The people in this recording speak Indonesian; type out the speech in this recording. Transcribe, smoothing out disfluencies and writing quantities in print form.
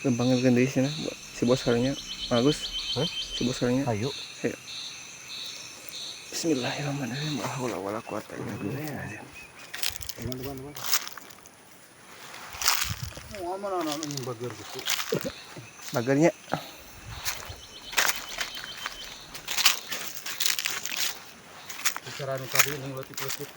gampang gede sih nah si bos kalinya bagus. Si bos kalinya Ayo. Bismillahirrahmanirrahim. La haula wala quwata illa billah. Teman-teman. Mau mana yang bager gitu. Bagernya Bicara tadi ini letik-letik